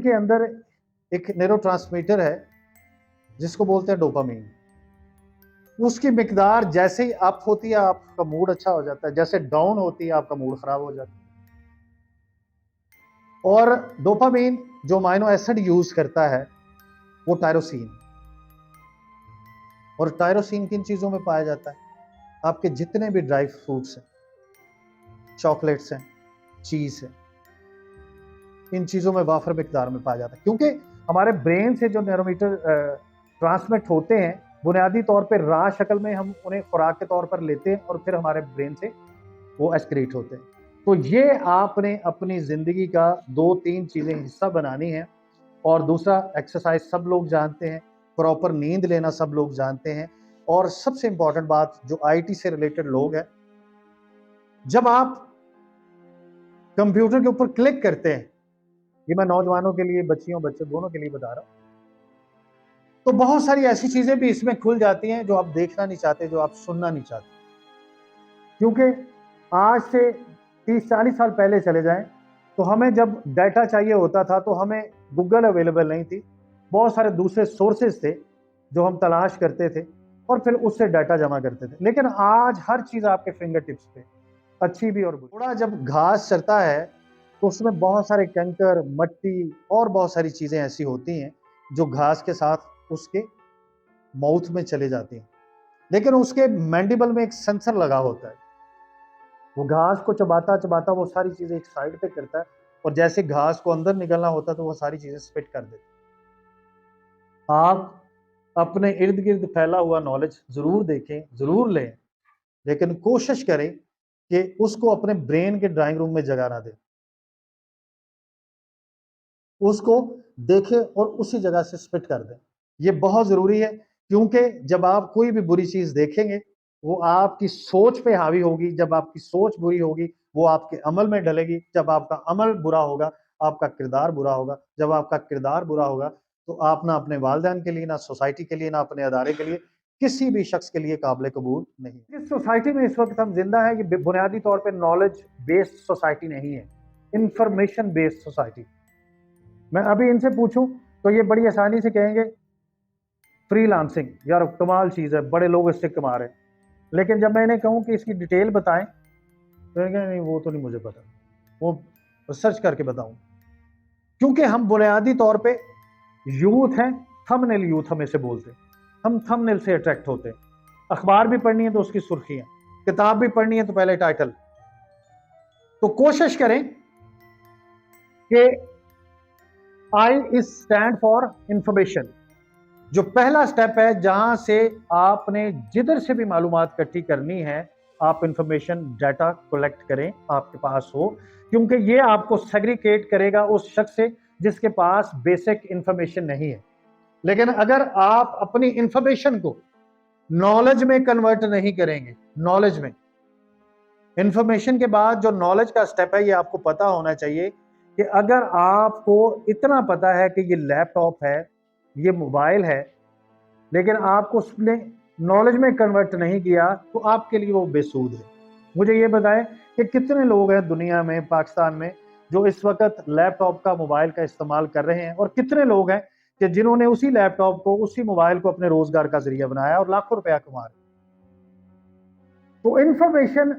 के अंदर एक न्यूरोट्रांसमीटर है जिसको बोलते हैं डोपामीन। उसकी मिकदार जैसे ही अप होती है आपका मूड अच्छा हो जाता है, जैसे डाउन होती है आपका मूड खराब हो जाता है। और डोपामीन जो अमाइनो एसिड यूज करता है वो टायरोसिन, और टायरोसिन किन चीजों में पाया जाता है? आपके जितने भी ड्राई फ्रूट्स हैं, चॉकलेट्स हैं, चीज है, इन चीजों में वाफर मिकदार में पाया जाता है। क्योंकि हमारे ब्रेन से जो न्यूरोमीटर ट्रांसमिट होते हैं बुनियादी तौर पे रॉ शक्ल में हम उन्हें खुराक के तौर पर लेते हैं और फिर हमारे ब्रेन से वो एक्सक्रीट होते हैं। तो ये आपने अपनी जिंदगी का 2-3 चीजें हिस्सा बनानी है। और दूसरा, एक्सरसाइज सब लोग जानते हैं, प्रॉपर नींद लेना सब लोग जानते हैं, और सबसे इंपॉर्टेंट बात जो आईटी से रिलेटेड लोग हैं, जब आप कंप्यूटर के ऊपर क्लिक करते हैं, ये मैं नौजवानों के लिए, बच्चियों बच्चों दोनों के लिए बता रहा हूं, तो बहुत सारी ऐसी चीजें भी इसमें खुल जाती हैं जो आप देखना नहीं चाहते, जो आप सुनना नहीं चाहते। क्योंकि आज से 30-40 साल पहले चले जाएं तो हमें जब डाटा चाहिए होता था तो हमें गूगल अवेलेबल नहीं थी, बहुत सारे दूसरे सोर्सेज थे जो हम तलाश करते थे और फिर उससे डाटा जमा करते थे। लेकिन आज हर चीज आपके फिंगर टिप्स पे, अच्छी भी और बुरी। थोड़ा जब घास चरता है तो उसमें बहुत सारे कंकर, मट्टी और बहुत सारी चीजें ऐसी होती हैं जो घास के साथ उसके माउथ में चले जाती हैं। लेकिन उसके मैंडिबल में एक सेंसर लगा होता है, वो घास को चबाता चबाता वो सारी चीजें एक साइड पे करता है, और जैसे घास को अंदर निकलना होता है तो वो सारी चीजें स्पिट कर देता है। आप अपने इर्द गिर्द फैला हुआ नॉलेज जरूर देखें, जरूर लें, लेकिन कोशिश करें कि उसको अपने ब्रेन के ड्राइंग रूम में जगह ना दें। उसको देखें और उसी जगह से स्पिट कर दें। ये बहुत जरूरी है, क्योंकि जब आप कोई भी बुरी चीज देखेंगे वो आपकी सोच पे हावी होगी, जब आपकी सोच बुरी होगी वो आपके अमल में डलेगी, जब आपका अमल बुरा होगा आपका किरदार बुरा होगा, जब आपका किरदार बुरा होगा तो आप ना अपने वालिदैन के लिए, ना सोसाइटी के लिए, ना अपने अदारे के लिए, किसी भी शख्स के लिए काबिल कबूल नहीं। जिस सोसाइटी में इस वक्त हम जिंदा है ये बुनियादी तौर पर नॉलेज बेस्ड सोसाइटी नहीं है, इंफॉर्मेशन बेस्ड सोसाइटी। मैं अभी इनसे पूछूं तो ये बड़ी आसानी से कहेंगे फ्रीलांसिंग, यार कमाल चीज है, बड़े लोग इससे कमा रहे हैं। लेकिन जब मैं इन्हें कहूं कि इसकी डिटेल बताएं तो नहीं, वो तो नहीं मुझे पता, वो सर्च करके बताऊं। क्योंकि हम बुनियादी तौर पे यूथ हैं, थंबनेल यूथ हम इसे बोलते हैं, हम थंबनेल से अट्रैक्ट होते हैं। अखबार भी पढ़नी है तो उसकी सुर्खियां, किताब भी पढ़नी है तो पहले टाइटल। तो कोशिश करें कि I is stand for information. जो पहला स्टेप है जहां से आपने जिधर से भी मालूमात इकट्ठी करनी है, आप इंफॉर्मेशन डाटा कलेक्ट करें, आपके पास हो, क्योंकि ये आपको सेग्रीगेट करेगा उस शख्स से जिसके पास बेसिक इंफॉर्मेशन नहीं है। लेकिन अगर आप अपनी इंफॉर्मेशन को नॉलेज में कन्वर्ट नहीं करेंगे, नॉलेज में, इंफॉर्मेशन के बाद जो नॉलेज का स्टेप है ये आपको पता होना चाहिए कि अगर आपको इतना पता है कि ये लैपटॉप है, ये मोबाइल है, लेकिन आपको उसने नॉलेज में कन्वर्ट नहीं किया तो आपके लिए वो बेसूद है। मुझे ये बताएं कि कितने लोग हैं दुनिया में, पाकिस्तान में, जो इस वक्त लैपटॉप का, मोबाइल का इस्तेमाल कर रहे हैं, और कितने लोग हैं कि जिन्होंने उसी लैपटॉप को, उसी मोबाइल को अपने रोजगार का जरिया बनाया और लाखों रुपया कमा रहे। तो इंफॉर्मेशन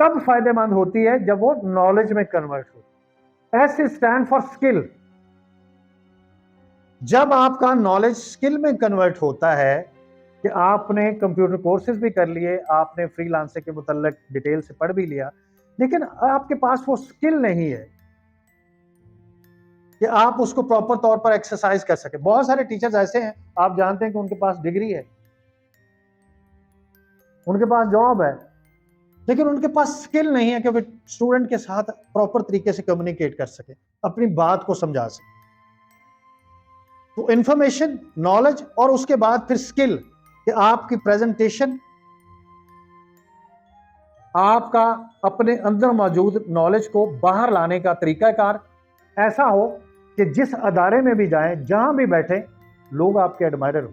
तब फायदेमंद होती है जब वो नॉलेज में कन्वर्ट हो। S stand for skill. जब आपका नॉलेज स्किल में कन्वर्ट होता है कि आपने कंप्यूटर कोर्सेज भी कर लिए, आपने फ्रीलांसिंग के मुतल्लिक डिटेल से पढ़ भी लिया, लेकिन आपके पास वो स्किल नहीं है कि आप उसको प्रॉपर तौर पर एक्सरसाइज कर सके। बहुत सारे टीचर्स ऐसे हैं, आप जानते हैं कि उनके पास डिग्री है, उनके पास जॉब है, लेकिन उनके पास स्किल नहीं है कि वे स्टूडेंट के साथ प्रॉपर तरीके से कम्युनिकेट कर सके, अपनी बात को समझा सके। तो इंफॉर्मेशन, नॉलेज, और उसके बाद फिर स्किल कि आपकी प्रेजेंटेशन, आपका अपने अंदर मौजूद नॉलेज को बाहर लाने का तरीकाकार ऐसा हो कि जिस अदारे में भी जाएं, जहां भी बैठे, लोग आपके एडमायरर हो,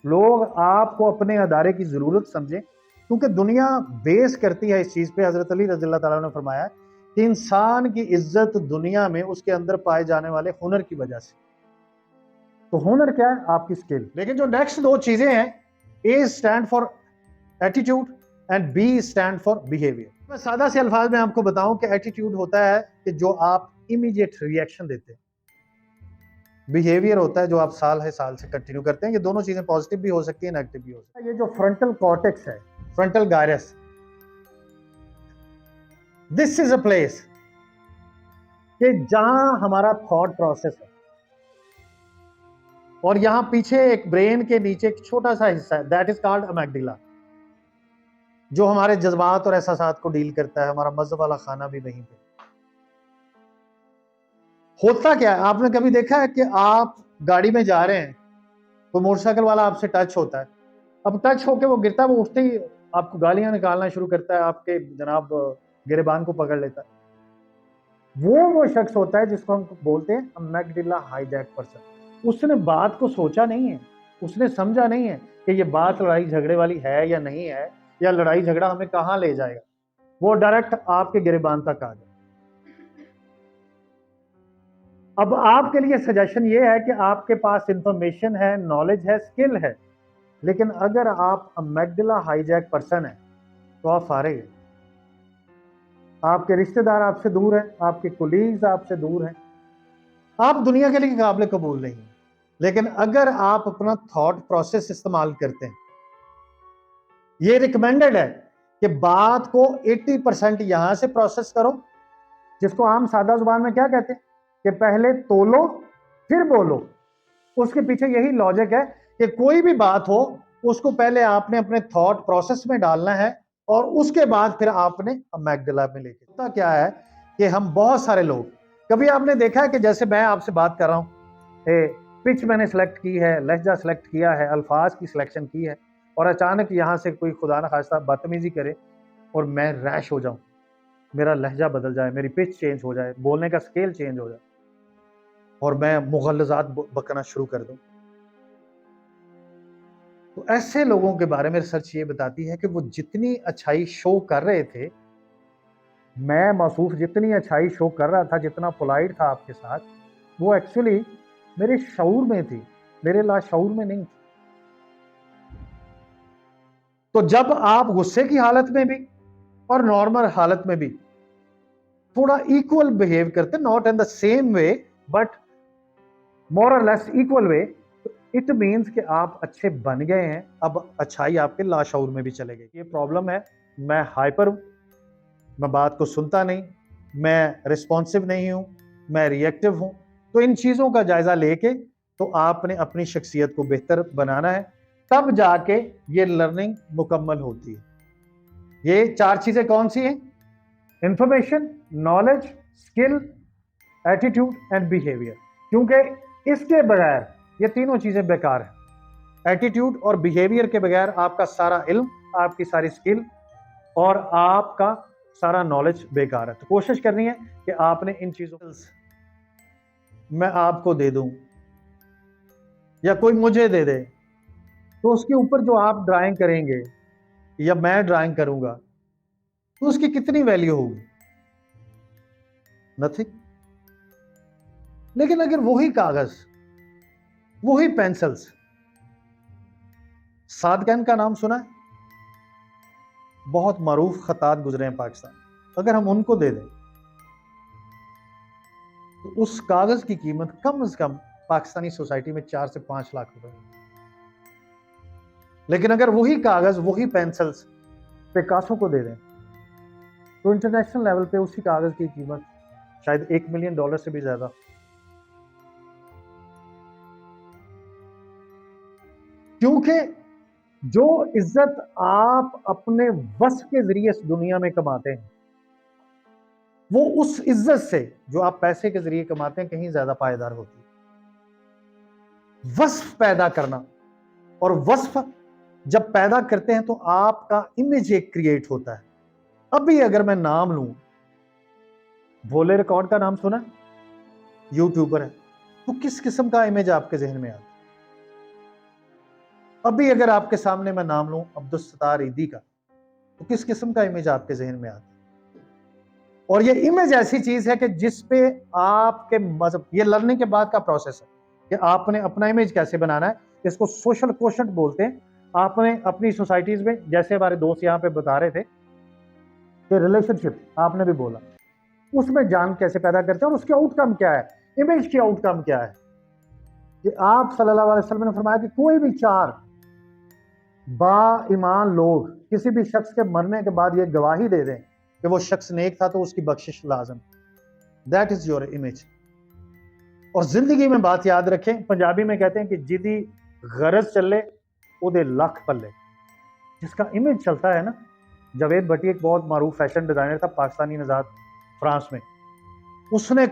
लोग आपको अपने अदारे की जरूरत समझें। क्योंकि दुनिया बेस करती है इस चीज पे। हजरत अली रज़ी अल्लाह तआला ने फरमाया कि इंसान की इज्जत दुनिया में उसके अंदर पाए जाने वाले हुनर की वजह से। तो हुनर क्या है? आपकी स्किल। लेकिन जो नेक्स्ट दो चीजें हैं, A stand for attitude and B stand for behaviour. मैं सादा से अल्फाज में आपको बताऊं कि एटीट्यूड होता है कि जो आप इमीडिएट रिएक्शन देते हैं, बिहेवियर होता है जो आप साल से कंटिन्यू करते हैं। ये दोनों चीजें पॉजिटिव भी हो सकती है, नेगेटिव भी हो सकती है। ये जो फ्रंटल कॉर्टेक्स है, frontal gyrus, this is a place कि जहां हमारा थॉट प्रोसेस है, और यहां पीछे एक ब्रेन के नीचे एक छोटा सा हिस्सा है, दैट इज कॉल्ड अमेग्डला, जो हमारे जज्बात और एहसासात को डील करता है। हमारा मज़े वाला खाना भी वहीं पे होता। क्या है, आपने कभी देखा है कि आप गाड़ी में जा रहे हैं, तो मोटरसाइकिल वाला आपसे टच होता है, अब टच होके वो गिरता है, वो उठते ही आपको गालियां निकालना शुरू करता है, आपके जनाब गिरेबान को पकड़ लेता है। वो शख्स होता है जिसको हम बोलते हैं अमेग्डला हाईजैक पर्सन। उसने बात को सोचा नहीं है, उसने समझा नहीं है कि ये बात लड़ाई झगड़े वाली है या नहीं है, या लड़ाई झगड़ा हमें कहां ले जाएगा। वो डायरेक्ट आपके गिरेबान तक आ जाए। अब आपके लिए सजेशन ये है कि आपके पास इंफॉर्मेशन है, नॉलेज है, स्किल है, लेकिन अगर आप अमेग्डला हाईजैक पर्सन है तो आप फारे हैं। आपके रिश्तेदार आपसे दूर हैं, आपके कोलीग्स आपसे दूर हैं, आप दुनिया के लिए काबिल कबूल नहीं हैं। लेकिन अगर आप अपना थॉट प्रोसेस इस्तेमाल करते हैं, ये रिकमेंडेड है कि बात को 80% यहां से प्रोसेस करो, जिसको आम सादा जुबान में क्या कहते हैं कि पहले तोलो फिर बोलो। उसके पीछे यही लॉजिक है कि कोई भी बात हो, उसको पहले आपने अपने थॉट प्रोसेस में डालना है, और उसके बाद फिर आपने अमेग्डला में लेके। होता क्या है कि हम बहुत सारे लोग, कभी आपने देखा है कि जैसे मैं आपसे बात कर रहा हूं, पिच मैंने सेलेक्ट की है, लहजा सेलेक्ट किया है, अल्फाज की सिलेक्शन की है, और अचानक यहां से कोई खुदा न खास्ता बदतमीजी करे और मैं रैश हो जाऊं, मेरा लहजा बदल जाए, मेरी पिच चेंज हो जाए, बोलने का स्केल चेंज हो जाए, और मैं मुगल्लज़ात बकना शुरू कर दूं। तो ऐसे लोगों के बारे में रिसर्च ये बताती है कि वो जितनी अच्छाई शो कर रहे थे, मैं मौसूफ जितनी अच्छाई शो कर रहा था, जितना पोलाइट था आपके साथ, वो एक्चुअली मेरे शऊर में थी, मेरे लाशऊर में नहीं थी। तो जब आप गुस्से की हालत में भी और नॉर्मल हालत में भी थोड़ा इक्वल बिहेव करते, not in the same way but more और less equal way, it means कि आप अच्छे बन गए हैं। अब अच्छाई आपके लाशऊर में भी चले गई। ये प्रॉब्लम है, मैं हाइपर हूं, मैं बात को सुनता नहीं, मैं रिस्पॉन्सिव नहीं हूं, मैं रिएक्टिव हूं। तो इन चीजों का जायजा लेके तो आपने अपनी शख्सियत को बेहतर बनाना है, तब जाके ये लर्निंग मुकम्मल होती है। ये 4 चीजें कौन सी हैं? Information, knowledge, skill, attitude and behaviour. क्योंकि इसके बगैर ये तीनों चीजें बेकार हैं। एटीट्यूड और बिहेवियर के बगैर आपका सारा इल्म, आपकी सारी स्किल और आपका सारा नॉलेज बेकार है। तो कोशिश करनी है कि आपने इन चीजों, मैं आपको दे दूं या कोई मुझे दे दे, तो उसके ऊपर जो आप ड्राइंग करेंगे या मैं ड्राइंग करूंगा, तो उसकी कितनी वैल्यू होगी? नथिंग। लेकिन अगर वही कागज, वही पेंसिल्स, सादकैन का नाम सुना है? बहुत मारूफ खतात गुजरे हैं पाकिस्तान, अगर हम उनको दे दें तो उस कागज की कीमत कम से कम पाकिस्तानी सोसाइटी में 4 से 5 लाख रुपए। लेकिन अगर वही कागज, वही पेंसिल्स पिकासो को दे दें तो इंटरनेशनल लेवल पे उसी कागज की कीमत शायद $1 मिलियन से भी ज्यादा। क्योंकि जो इज्जत आप अपने वस्फ के जरिए इस दुनिया में कमाते हैं, वो उस इज्जत से जो आप पैसे के जरिए कमाते हैं कहीं ज्यादा पायदार होती है। वस्फ पैदा करना, और वस्फ जब पैदा करते हैं तो आपका इमेज एक क्रिएट होता है। अभी अगर मैं नाम लूं, भोले रिकॉर्ड का नाम सुना, यूट्यूबर है, तो किस किस्म का इमेज आपके जहन में आता है? अभी अगर आपके सामने मैं नाम लूं अब्दुल सत्तार ईदी का, तो किस किस्म का इमेज आपके जहन में आता है? और ये इमेज ऐसी चीज है कि जिस पे आपके मजहब, ये लर्निंग के बाद का प्रोसेस है कि आपने अपना इमेज कैसे बनाना है। इसको सोशल कोशेंट बोलते हैं। आपने अपनी सोसाइटीज में, जैसे हमारे दोस्त यहाँ पे बता रहे थे कि रिलेशनशिप आपने भी बोला, उसमें जान कैसे पैदा करते हैं और उसके आउटकम क्या है, इमेज की आउटकम क्या है। कि आप सल्लल्लाहु अलैहि वसल्लम ने फरमाया कि कोई भी 4 बा ईमान लोग किसी भी शख्स के मरने के बाद ये गवाही दे दें कि वो शख्स नेक था तो उसकी बख्शिश लाजम। That is your image. और जिंदगी में बात याद रखें, पंजाबी में कहते हैं कि जिदी गरज चले उदे लख पल्ले। जिसका इमेज चलता है ना, जावेद भट्टी एक बहुत मारूफ फैशन डिजाइनर था, पाकिस्तानी नजाद फ्रांस में। उसने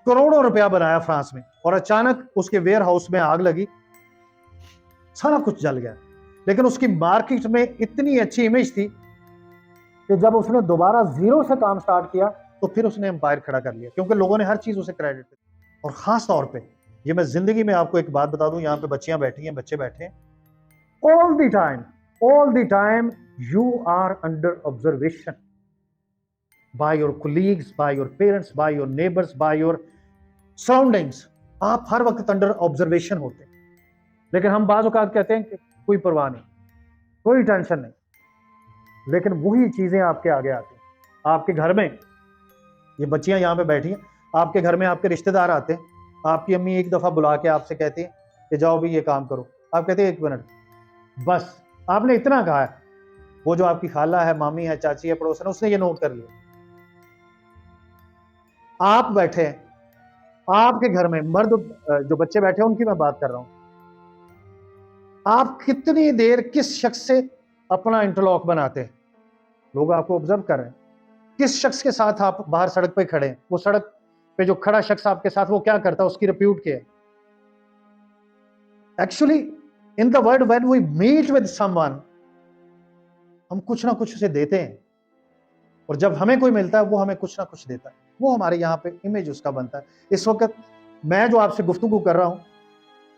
करोड़ों रुपया बनाया फ्रांस में, और अचानक उसके वेयर हाउस में आग लगी, सारा कुछ जल गया। लेकिन उसकी मार्केट में इतनी अच्छी इमेज थी कि जब उसने दोबारा जीरो से काम स्टार्ट किया तो फिर उसने एम्पायर खड़ा कर लिया, क्योंकि लोगों ने हर चीज उसे क्रेडिट दी। और खास तौर पे ये मैं जिंदगी में आपको एक बात बता दूं, यहाँ पे बच्चियां बैठी हैं, बच्चे बैठे हैं, all the time you are under observation by your colleagues, by your parents, by your neighbors, by your surroundings। आप हर वक्त अंडर ऑब्जर्वेशन होते हैं। लेकिन हम बाज़ औक़ात कहते हैं कि कोई परवाह नहीं, कोई टेंशन नहीं, लेकिन वही चीजें आपके आगे आती हैं। आपके घर में ये बच्चियां यहाँ पे बैठी हैं, आपके घर में आपके रिश्तेदार आते हैं, आपकी अम्मी एक दफा बुला के आपसे कहती है कि जाओ भी ये काम करो, आप कहते हैं 1 मिनट, बस आपने इतना कहा है, वो जो आपकी खाला है, मामी है, चाची है, पड़ोसन, उसने ये नोट कर लिया। आप बैठे हैं, आपके घर में मर्द, जो बच्चे बैठे हैं उनकी मैं बात कर रहा हूं, आप कितनी देर किस शख्स से अपना इंटरलॉक बनाते हैं, लोग आपको ऑब्जर्व कर रहे हैं। किस शख्स के साथ आप बाहर सड़क पे खड़े हैं, वो सड़क पे जो खड़ा शख्स आपके साथ वो क्या करता है, उसकी रिप्यूट क्या है। Actually in the world when we meet with someone, हम कुछ ना कुछ उसे देते हैं, और जब हमें कोई मिलता है वो हमें कुछ ना कुछ देता है, वो हमारे यहाँ पे इमेज उसका बनता है। इस वक्त मैं जो आपसे गुफ्तगू कर रहा हूं,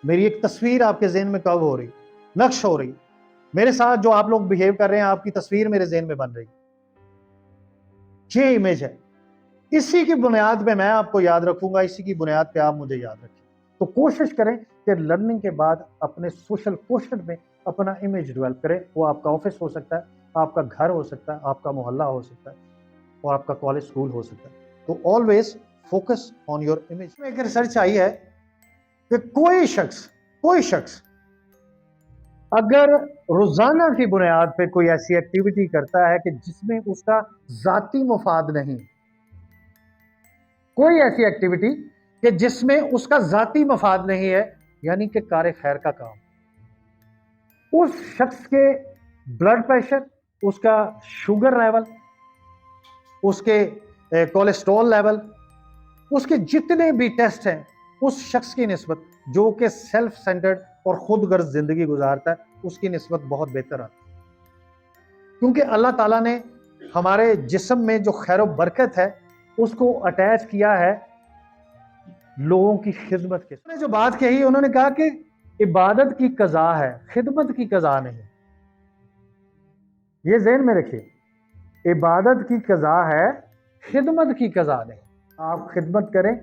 मेरी एक तस्वीर आपके ज़हन में कब हो रही, नक्श हो रही, मेरे साथ जो आप लोग बिहेव कर रहे हैं, आपकी तस्वीर मेरे ज़हन में बन रही, ये इमेज है। इसी की बुनियाद पे मैं आपको याद रखूंगा, इसी की बुनियाद पे आप मुझे याद रखें। तो कोशिश करें कि लर्निंग के बाद अपने सोशल कोशेंट में अपना इमेज डेवलप करें। वो आपका ऑफिस हो सकता है, आपका घर हो सकता है, आपका मोहल्ला हो सकता है, और आपका कॉलेज स्कूल हो सकता है। तो always focus on your image. एक रिसर्च आई है कि कोई शख्स अगर रोजाना की बुनियाद पे कोई ऐसी एक्टिविटी करता है कि जिसमें उसका जाती मुफाद नहीं, कोई ऐसी एक्टिविटी कि जिसमें उसका जाती मफाद नहीं है, यानी कि कार खैर का काम, उस शख्स के ब्लड प्रेशर, उसका शुगर लेवल, उसके कोलेस्ट्रॉल लेवल, उसके जितने भी टेस्ट हैं, उस शख्स की निस्बत जो कि सेल्फ सेंटर्ड और खुद गर्ज जिंदगी गुजारता है, उसकी निस्बत बहुत बेहतर आती है। क्योंकि अल्लाह ताला ने हमारे जिस्म में जो खैर बरकत है उसको अटैच किया है लोगों की खिदमत के। उन्होंने जो बात कही, उन्होंने कहा कि इबादत की कज़ा है, खिदमत की कज़ा नहीं। ये ज़हन में रखिए, इबादत की कज़ा है, खिदमत की कज़ा नहीं। आप खिदमत करें,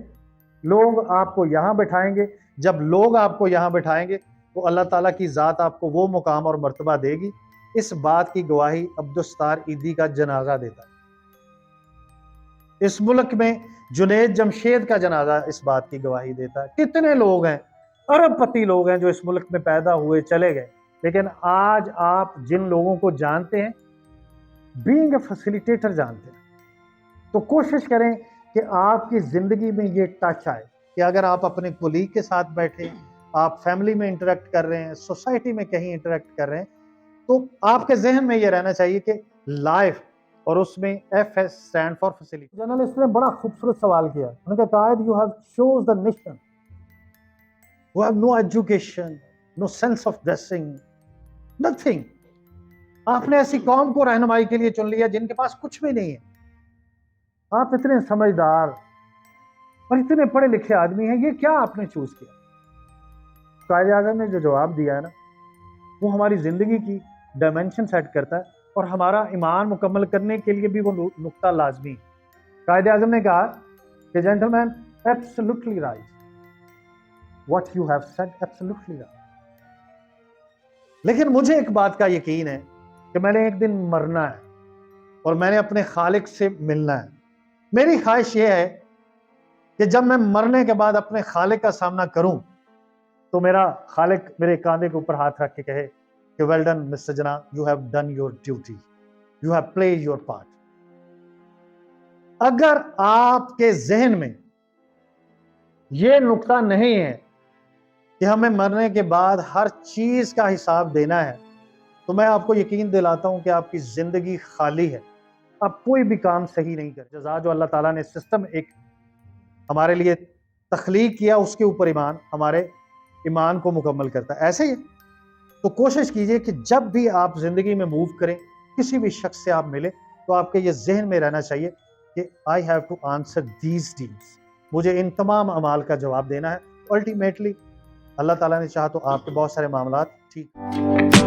लोग आपको यहाँ बैठाएंगे, जब लोग आपको यहाँ बैठाएंगे तो अल्लाह ताला की ज़ात आपको वो मुकाम और मर्तबा देगी। इस बात की गवाही अब्दुस्तार ईदी का जनाजा देता है। इस मुल्क में जुनैद जमशेद का जनाजा इस बात की गवाही देता है। कितने लोग हैं, अरबपति लोग हैं जो इस मुल्क में पैदा हुए चले गए, लेकिन आज आप जिन लोगों को जानते हैं, बीइंग ए फैसिलिटेटर जानते हैं। तो कोशिश करें कि आपकी जिंदगी में ये टच आए कि अगर आप अपने कोलीग के साथ बैठे, आप फैमिली में इंटरेक्ट कर रहे हैं, सोसाइटी में कहीं इंटरेक्ट कर रहे हैं, तो आपके जहन में ये रहना चाहिए कि लाइफ, और उसमें FS stand for facility. Journalist ने बड़ा खूबसूरत सवाल किया, उन्होंने कहा you have chose the nation who have no education, no sense of dressing, nothing. आपने ऐसी कौम को रहनुमाई के लिए चुन लिया जिनके पास कुछ भी नहीं है। आप इतने समझदार और इतने पढ़े लिखे आदमी हैं, ये क्या आपने चूज किया? कायदे आज़म ने जो जवाब दिया है ना, वो हमारी जिंदगी की डायमेंशन सेट करता है, और हमारा ईमान मुकम्मल करने के लिए भी वो नुक्ता लाजमी है। कायदे आजम ने कहा कि gentleman absolutely right, what you have said absolutely right. लेकिन मुझे एक बात का यकीन है कि मैंने एक दिन मरना है और मैंने अपने खालिक से मिलना है। मेरी ख्वाहिश यह है कि जब मैं मरने के बाद अपने खालिक का सामना करूं तो मेरा खालिक मेरे कांधे के ऊपर हाथ रख के कहे कि वेल डन मिस्टर जना, you have done your duty, you have played your part. अगर आपके जहन में यह नुक्ता नहीं है कि हमें मरने के बाद हर चीज का हिसाब देना है, तो मैं आपको यकीन दिलाता हूं कि आपकी जिंदगी खाली है, आप कोई भी काम सही नहीं कर। जज़ा जो अल्लाह ताला ने सिस्टम एक हमारे लिए तख्लीक किया, उसके ऊपर ईमान हमारे ईमान को मुकम्मल करता है। ऐसे ही तो कोशिश कीजिए कि जब भी आप जिंदगी में मूव करें, किसी भी शख्स से आप मिले, तो आपके ये जहन में रहना चाहिए कि I have to answer these deeds, मुझे इन तमाम अमाल का जवाब देना है। अल्टीमेटली अल्लाह ताला ने चाहा तो आपके बहुत सारे मामलात ठीक